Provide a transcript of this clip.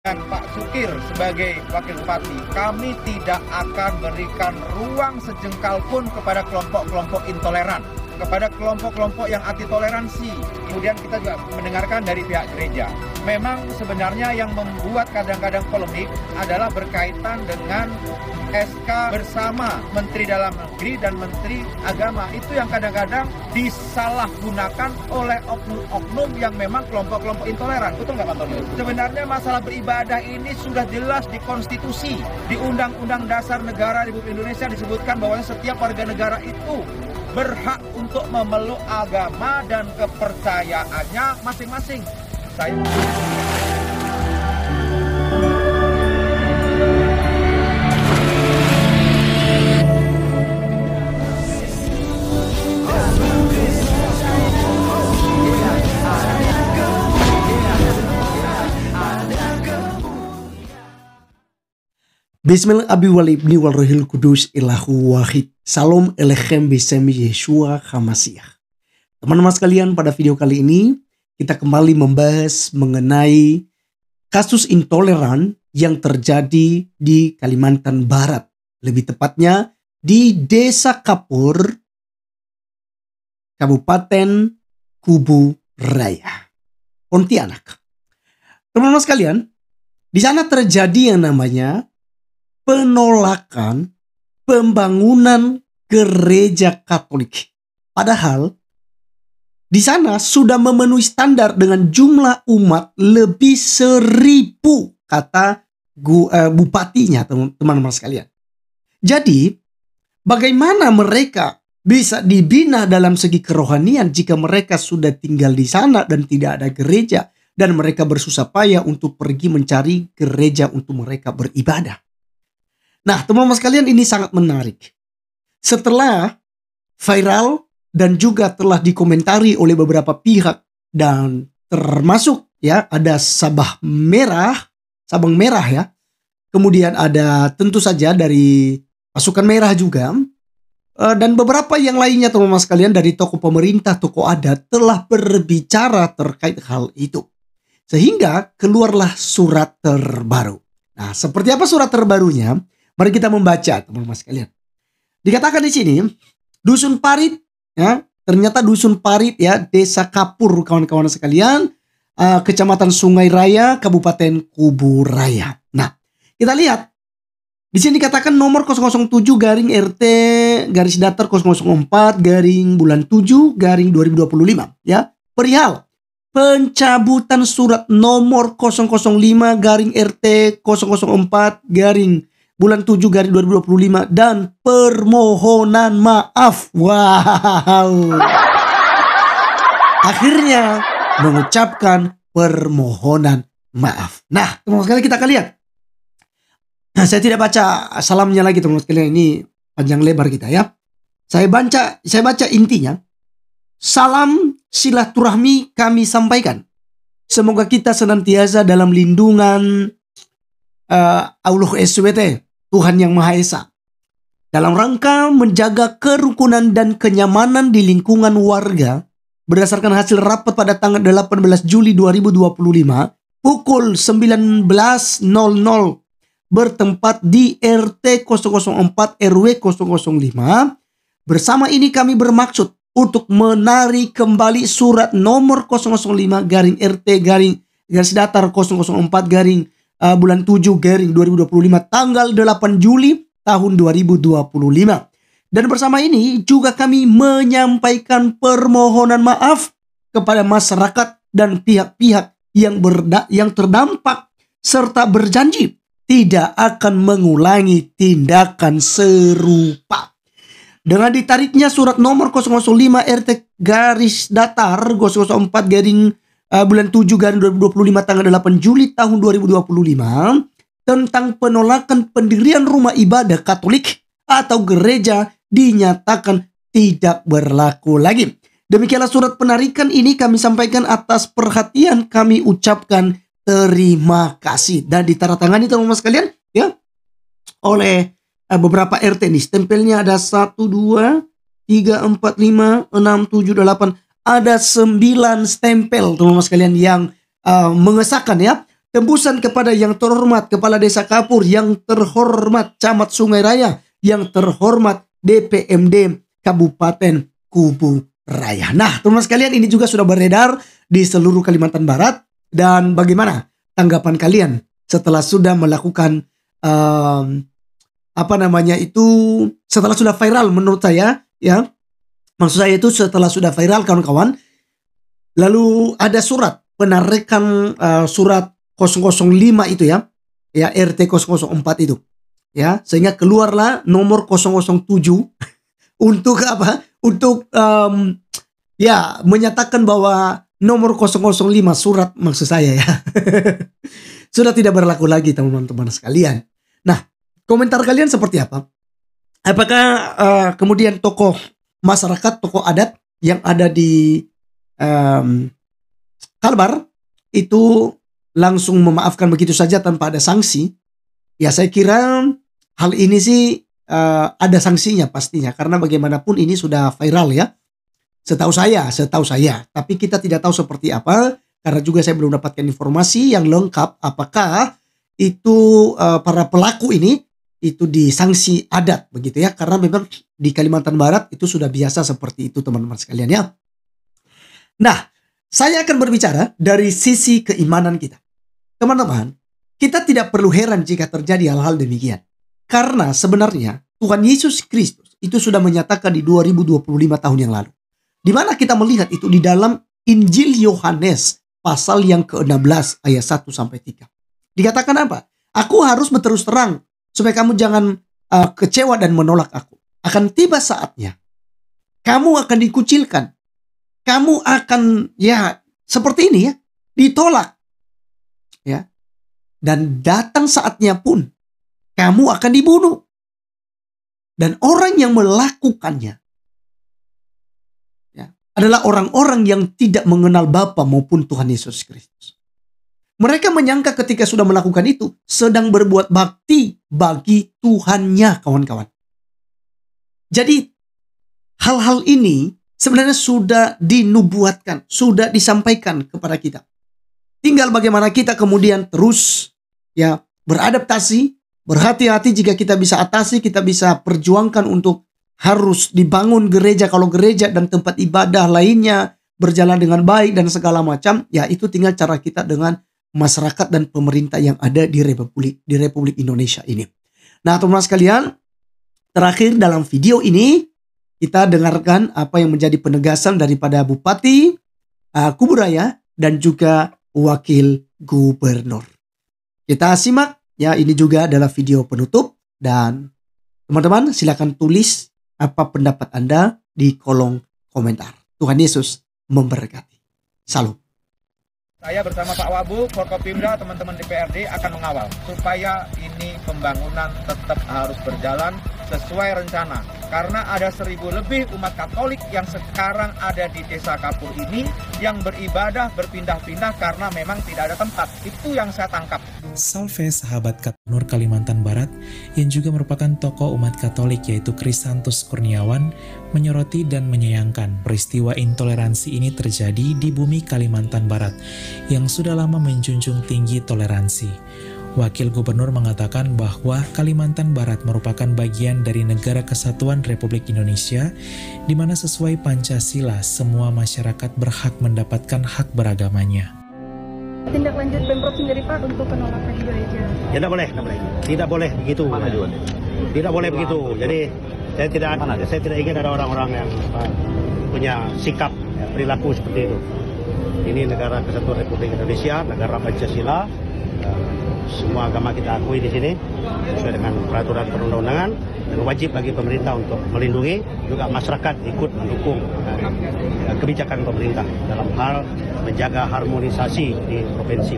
Dan Pak Sukir sebagai Wakil Bupati, kami tidak akan berikan ruang sejengkal pun kepada kelompok-kelompok intoleran, kepada kelompok-kelompok yang anti toleransi. Kemudian kita juga mendengarkan dari pihak gereja. Memang sebenarnya yang membuat kadang-kadang polemik adalah berkaitan dengan SK bersama Menteri Dalam Negeri dan Menteri Agama. Itu yang kadang-kadang disalahgunakan oleh oknum-oknum yang memang kelompok-kelompok intoleran. Betul nggak Pak Tony? Sebenarnya masalah beribadah ini sudah jelas di konstitusi. Di Undang-Undang Dasar Negara Republik Indonesia disebutkan bahwa setiap warga negara itu berhak untuk memeluk agama dan kepercayaannya masing-masing. Bismillah Abi Walibni wal Rohil Kudus Ilahu Wahid. Salam Elechem Bisemi Yeshua Hamasiah. Teman-teman sekalian, pada video kali ini kita kembali membahas mengenai kasus intoleran yang terjadi di Kalimantan Barat. Lebih tepatnya di Desa Kapur, Kabupaten Kubu Raya, Pontianak. Teman-teman sekalian, di sana terjadi yang namanya penolakan pembangunan gereja Katolik. Padahal di sana sudah memenuhi standar dengan jumlah umat lebih 1.000, kata bupatinya, teman-teman sekalian. Jadi bagaimana mereka bisa dibina dalam segi kerohanian jika mereka sudah tinggal di sana dan tidak ada gereja, dan mereka bersusah payah untuk pergi mencari gereja untuk mereka beribadah. Nah, teman-teman sekalian, ini sangat menarik. Setelah viral dan juga telah dikomentari oleh beberapa pihak, dan termasuk ya ada Sabang Merah ya. Kemudian ada tentu saja dari Pasukan Merah juga, dan beberapa yang lainnya, teman-teman sekalian, dari tokoh pemerintah, tokoh adat telah berbicara terkait hal itu. Sehingga keluarlah surat terbaru. Nah, seperti apa surat terbarunya? Mari kita membaca, teman-teman sekalian. Dikatakan di sini, Dusun Parit, ya, ternyata Dusun Parit ya, Desa Kapur, kawan-kawan sekalian, Kecamatan Sungai Raya, Kabupaten Kubu Raya. Nah, kita lihat di sini dikatakan nomor 007 garing RT garis datar 004 garing bulan 7 garing 2025 ya, perihal pencabutan surat nomor 005 garing RT 004 garing bulan 7 garing 2025 dan permohonan maaf. Wow. Akhirnya mengucapkan permohonan maaf. Nah, teman-teman sekalian, kita akan lihat. Nah, saya tidak baca salamnya lagi, teman-teman sekalian, ini panjang lebar kita ya. Saya baca intinya. Salam silaturahmi kami sampaikan. Semoga kita senantiasa dalam lindungan Allah SWT, Tuhan Yang Maha Esa, dalam rangka menjaga kerukunan dan kenyamanan di lingkungan warga berdasarkan hasil rapat pada tanggal 18 Juli 2025 pukul 19.00 bertempat di RT 004 RW 005. Bersama ini kami bermaksud untuk menarik kembali surat nomor 005 garing RT garing garis datar 004 garing bulan 7 garing 2025 tanggal 8 Juli tahun 2025. Dan bersama ini juga kami menyampaikan permohonan maaf kepada masyarakat dan pihak-pihak yang terdampak serta berjanji tidak akan mengulangi tindakan serupa. Dengan ditariknya surat nomor 005 RT garis datar 004 garing bulan 7 garing 2025 tanggal 8 Juli tahun 2025 tentang penolakan pendirian rumah ibadah Katolik atau gereja dinyatakan tidak berlaku lagi. Demikianlah surat penarikan ini kami sampaikan atas perhatian, kami ucapkan terima kasih. Dan ditandatangani, teman-teman sekalian ya, oleh beberapa RT nih. Stempelnya ada 1, 2, 3, 4, 5, 6, 7, 8. Ada 9 stempel, teman-teman sekalian, yang mengesahkan ya tembusan kepada yang terhormat Kepala Desa Kapur, yang terhormat Camat Sungai Raya, yang terhormat DPMD Kabupaten Kubu Raya. Nah, teman-teman sekalian, ini juga sudah beredar di seluruh Kalimantan Barat. Dan bagaimana tanggapan kalian setelah sudah melakukan setelah sudah viral menurut saya, ya. Maksud saya itu setelah sudah viral, kawan-kawan. Lalu ada surat penarikan surat 005 itu ya RT 004 itu. Ya, sehingga keluarlah nomor 007 untuk apa? Untuk menyatakan bahwa nomor 005 surat, maksud saya ya. Sudah tidak berlaku lagi, teman-teman sekalian. Nah, komentar kalian seperti apa? Apakah kemudian tokoh masyarakat, tokoh adat yang ada di Kalbar itu langsung memaafkan begitu saja tanpa ada sanksi? Ya, saya kira hal ini sih ada sanksinya pastinya, karena bagaimanapun ini sudah viral ya. Setahu saya. Tapi kita tidak tahu seperti apa, karena juga saya belum dapatkan informasi yang lengkap apakah itu para pelaku ini itu disanksi adat begitu ya. Karena memang di Kalimantan Barat itu sudah biasa seperti itu, teman-teman sekalian ya. Nah, saya akan berbicara dari sisi keimanan kita. Teman-teman, kita tidak perlu heran jika terjadi hal-hal demikian. Karena sebenarnya Tuhan Yesus Kristus itu sudah menyatakan di 2025 tahun yang lalu. Di mana kita melihat itu di dalam Injil Yohanes pasal yang ke-16 ayat 1-3. Dikatakan apa? Aku harus berterus terang supaya kamu jangan kecewa dan menolak aku. Akan tiba saatnya kamu akan dikucilkan. Kamu akan seperti ini ya, ditolak. Ya. Dan datang saatnya pun kamu akan dibunuh. Dan orang yang melakukannya adalah orang-orang yang tidak mengenal Bapa maupun Tuhan Yesus Kristus. Mereka menyangka ketika sudah melakukan itu sedang berbuat bakti bagi Tuhannya, kawan-kawan. Jadi hal-hal ini sebenarnya sudah dinubuatkan, sudah disampaikan kepada kita. Tinggal bagaimana kita kemudian terus beradaptasi, berhati-hati jika kita bisa atasi, kita bisa perjuangkan untuk harus dibangun gereja, kalau gereja dan tempat ibadah lainnya berjalan dengan baik dan segala macam, ya itu tinggal cara kita dengan masyarakat dan pemerintah yang ada di Republik Indonesia ini. Nah, teman-teman sekalian, terakhir dalam video ini kita dengarkan apa yang menjadi penegasan daripada Bupati Kubu Raya dan juga Wakil Gubernur. Kita simak ya, ini juga adalah video penutup, dan teman-teman silakan tulis apa pendapat Anda di kolom komentar. Tuhan Yesus memberkati. Salam. Saya bersama Pak Wabu, Forkopimda, teman-teman DPRD akan mengawal supaya ini pembangunan tetap harus berjalan sesuai rencana. Karena ada 1.000 lebih umat Katolik yang sekarang ada di Desa Kapur ini yang beribadah berpindah-pindah karena memang tidak ada tempat. Itu yang saya tangkap. Salve sahabat Gubernur Kalimantan Barat yang juga merupakan tokoh umat Katolik yaitu Krisantus Kurniawan menyoroti dan menyayangkan peristiwa intoleransi ini terjadi di bumi Kalimantan Barat yang sudah lama menjunjung tinggi toleransi. Wakil Gubernur mengatakan bahwa Kalimantan Barat merupakan bagian dari Negara Kesatuan Republik Indonesia di mana sesuai Pancasila semua masyarakat berhak mendapatkan hak beragamanya. Tindak lanjut Pemprov sendiri Pak untuk penolakan gereja? Ya tidak boleh begitu. Tidak boleh begitu. Jadi saya tidak ingin ada orang-orang yang punya sikap perilaku seperti itu. Ini Negara Kesatuan Republik Indonesia, negara Pancasila. Semua agama kita akui di sini sesuai dengan peraturan perundang-undangan, dan wajib bagi pemerintah untuk melindungi, juga masyarakat ikut mendukung kebijakan pemerintah dalam hal menjaga harmonisasi di provinsi.